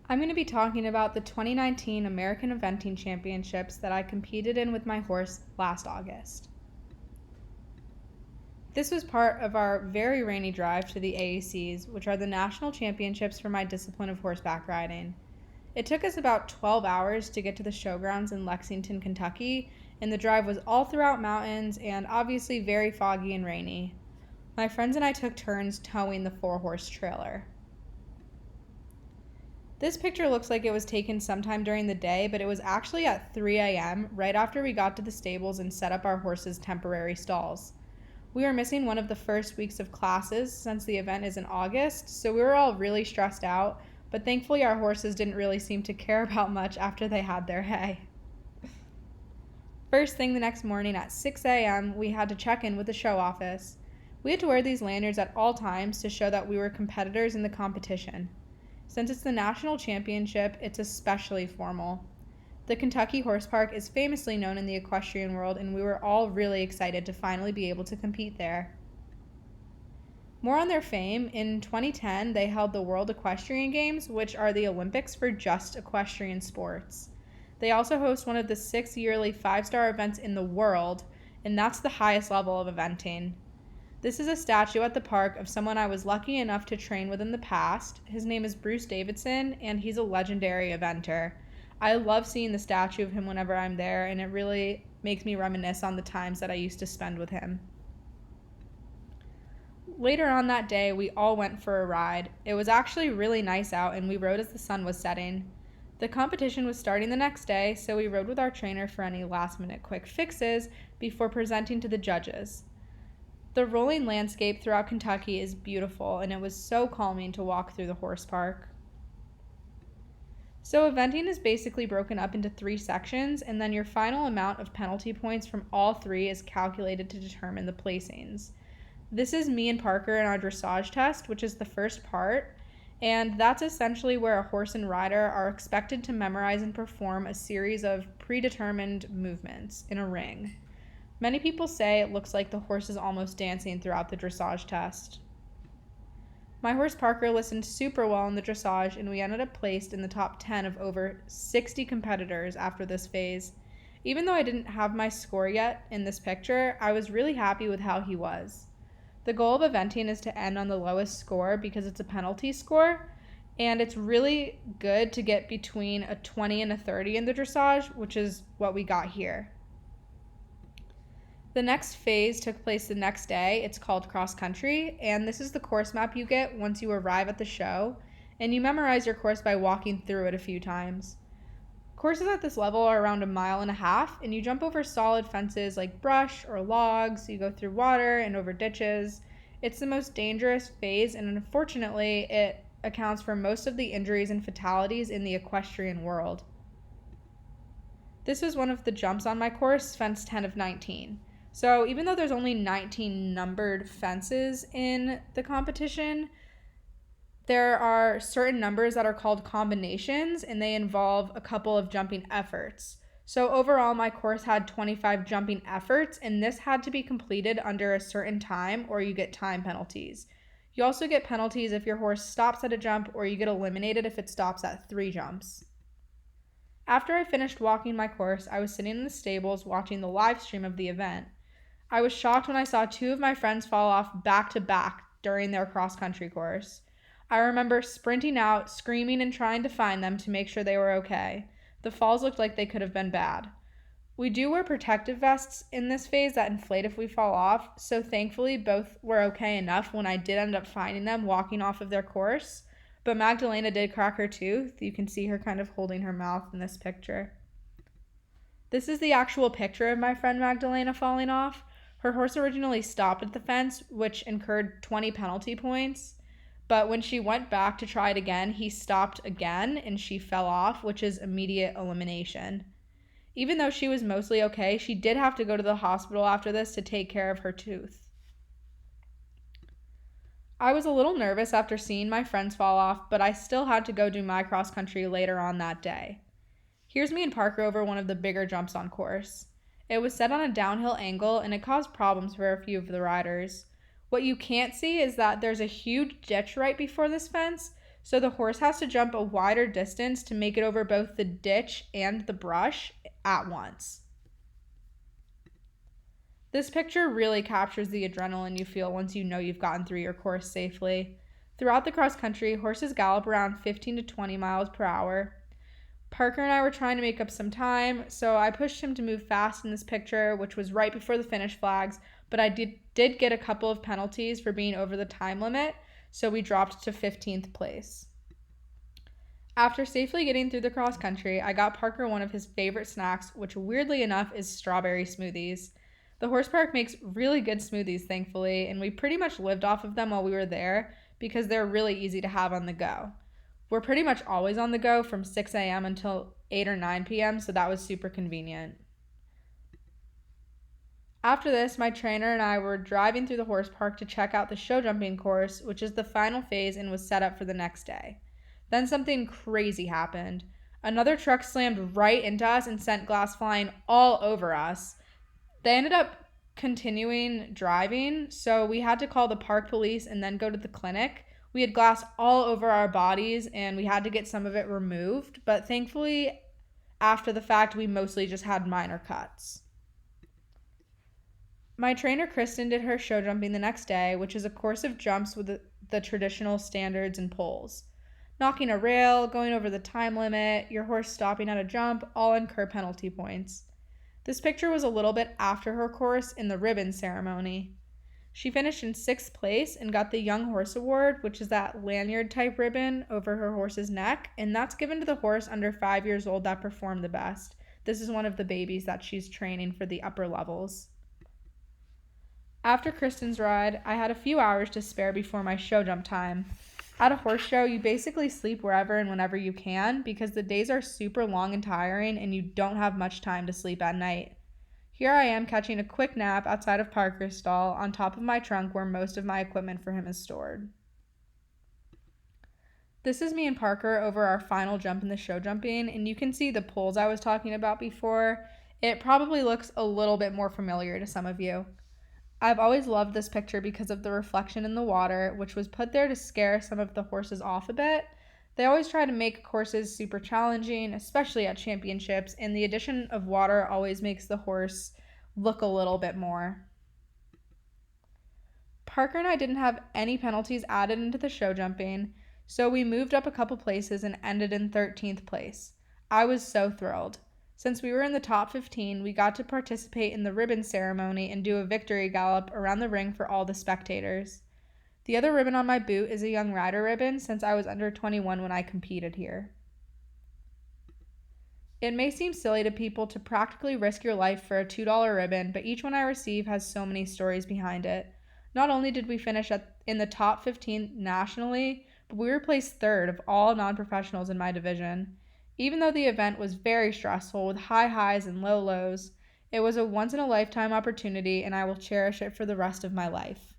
I'm going to be talking about the 2019 American Eventing Championships that I competed in with my horse last August. This was part of our very rainy drive to the AECs, which are the national championships for my discipline of horseback riding. It took us about 12 hours to get to the showgrounds in Lexington, Kentucky, and the drive was all throughout mountains and obviously very foggy and rainy. My friends and I took turns towing the 4-horse trailer. This picture looks like it was taken sometime during the day, but it was actually at 3 a.m., right after we got to the stables and set up our horses' temporary stalls. We were missing one of the first weeks of classes since the event is in August, so we were all really stressed out, but thankfully our horses didn't really seem to care about much after they had their hay. First thing the next morning at 6 a.m., we had to check in with the show office. We had to wear these lanyards at all times to show that we were competitors in the competition. Since it's the national championship, it's especially formal. The Kentucky Horse Park is famously known in the equestrian world, and we were all really excited to finally be able to compete there. More on their fame, in 2010 they held the World Equestrian Games, which are the Olympics for just equestrian sports. They also host one of the 6 yearly 5-star events in the world, and that's the highest level of eventing. This is a statue at the park of someone I was lucky enough to train with in the past. His name is Bruce Davidson, and he's a legendary eventer. I love seeing the statue of him whenever I'm there, and it really makes me reminisce on the times that I used to spend with him. Later on that day, we all went for a ride. It was actually really nice out, and we rode as the sun was setting. The competition was starting the next day, so we rode with our trainer for any last-minute quick fixes before presenting to the judges. The rolling landscape throughout Kentucky is beautiful, and it was so calming to walk through the horse park. So eventing is basically broken up into 3 sections, and then your final amount of penalty points from all 3 is calculated to determine the placings. This is me and Parker in our dressage test, which is the first part, and that's essentially where a horse and rider are expected to memorize and perform a series of predetermined movements in a ring. Many people say it looks like the horse is almost dancing throughout the dressage test. My horse Parker listened super well in the dressage, and we ended up placed in the top 10 of over 60 competitors after this phase. Even though I didn't have my score yet in this picture, I was really happy with how he was. The goal of eventing is to end on the lowest score because it's a penalty score, and it's really good to get between a 20 and a 30 in the dressage, which is what we got here. The next phase took place the next day. It's called cross country, and this is the course map you get once you arrive at the show, and you memorize your course by walking through it a few times. Courses at this level are around 1.5 miles, and you jump over solid fences like brush or logs, you go through water and over ditches. It's the most dangerous phase, and unfortunately, it accounts for most of the injuries and fatalities in the equestrian world. This was one of the jumps on my course, fence 10 of 19. So even though there's only 19 numbered fences in the competition, there are certain numbers that are called combinations, and they involve a couple of jumping efforts. So overall, my course had 25 jumping efforts, and this had to be completed under a certain time or you get time penalties. You also get penalties if your horse stops at a jump, or you get eliminated if it stops at 3 jumps. After I finished walking my course, I was sitting in the stables watching the live stream of the event. I was shocked when I saw 2 of my friends fall off back to back during their cross-country course. I remember sprinting out, screaming and trying to find them to make sure they were okay. The falls looked like they could have been bad. We do wear protective vests in this phase that inflate if we fall off, so thankfully both were okay enough when I did end up finding them walking off of their course, but Magdalena did crack her tooth. You can see her kind of holding her mouth in this picture. This is the actual picture of my friend Magdalena falling off. Her horse originally stopped at the fence, which incurred 20 penalty points, but when she went back to try it again, he stopped again and she fell off, which is immediate elimination. Even though she was mostly okay, she did have to go to the hospital after this to take care of her tooth. I was a little nervous after seeing my friends fall off, but I still had to go do my cross country later on that day. Here's me and Parker over one of the bigger jumps on course. It was set on a downhill angle, and it caused problems for a few of the riders. What you can't see is that there's a huge ditch right before this fence, So the horse has to jump a wider distance to make it over both the ditch and the brush at once. This picture really captures the adrenaline you feel once you know you've gotten through your course safely. Throughout the cross country, horses gallop around 15 to 20 miles per hour. Parker and I were trying to make up some time, so I pushed him to move fast in this picture, which was right before the finish flags, but I did get a couple of penalties for being over the time limit, so we dropped to 15th place. After safely getting through the cross country, I got Parker one of his favorite snacks, which weirdly enough is strawberry smoothies. The horse park makes really good smoothies, thankfully, and we pretty much lived off of them while we were there because they're really easy to have on the go. We're pretty much always on the go from 6 a.m. until 8 or 9 p.m., so that was super convenient. After this, my trainer and I were driving through the horse park to check out the show jumping course, which is the final phase and was set up for the next day. Then something crazy happened. Another truck slammed right into us and sent glass flying all over us. They ended up continuing driving, so we had to call the park police and then go to the clinic. We had glass all over our bodies and we had to get some of it removed, but thankfully, after the fact, we mostly just had minor cuts. My trainer Kristen did her show jumping the next day, which is a course of jumps with the traditional standards and poles. Knocking a rail, going over the time limit, your horse stopping at a jump, all incur penalty points. This picture was a little bit after her course in the ribbon ceremony. She finished in 6th place and got the Young Horse Award, which is that lanyard type ribbon over her horse's neck, and that's given to the horse under 5 years old that performed the best. This is one of the babies that she's training for the upper levels. After Kristen's ride, I had a few hours to spare before my show jump time. At a horse show, you basically sleep wherever and whenever you can because the days are super long and tiring and you don't have much time to sleep at night. Here I am catching a quick nap outside of Parker's stall on top of my trunk where most of my equipment for him is stored. This is me and Parker over our final jump in the show jumping, and you can see the poles I was talking about before. It probably looks a little bit more familiar to some of you. I've always loved this picture because of the reflection in the water, which was put there to scare some of the horses off a bit. They always try to make courses super challenging, especially at championships, and the addition of water always makes the horse look a little bit more. Parker and I didn't have any penalties added into the show jumping, so we moved up a couple places and ended in 13th place. I was so thrilled. Since we were in the top 15, we got to participate in the ribbon ceremony and do a victory gallop around the ring for all the spectators. The other ribbon on my boot is a young rider ribbon since I was under 21 when I competed here. It may seem silly to people to practically risk your life for a $2 ribbon, but each one I receive has so many stories behind it. Not only did we finish in the top 15 nationally, but we were placed 3rd of all non-professionals in my division. Even though the event was very stressful with high highs and low lows, it was a once-in-a-lifetime opportunity and I will cherish it for the rest of my life.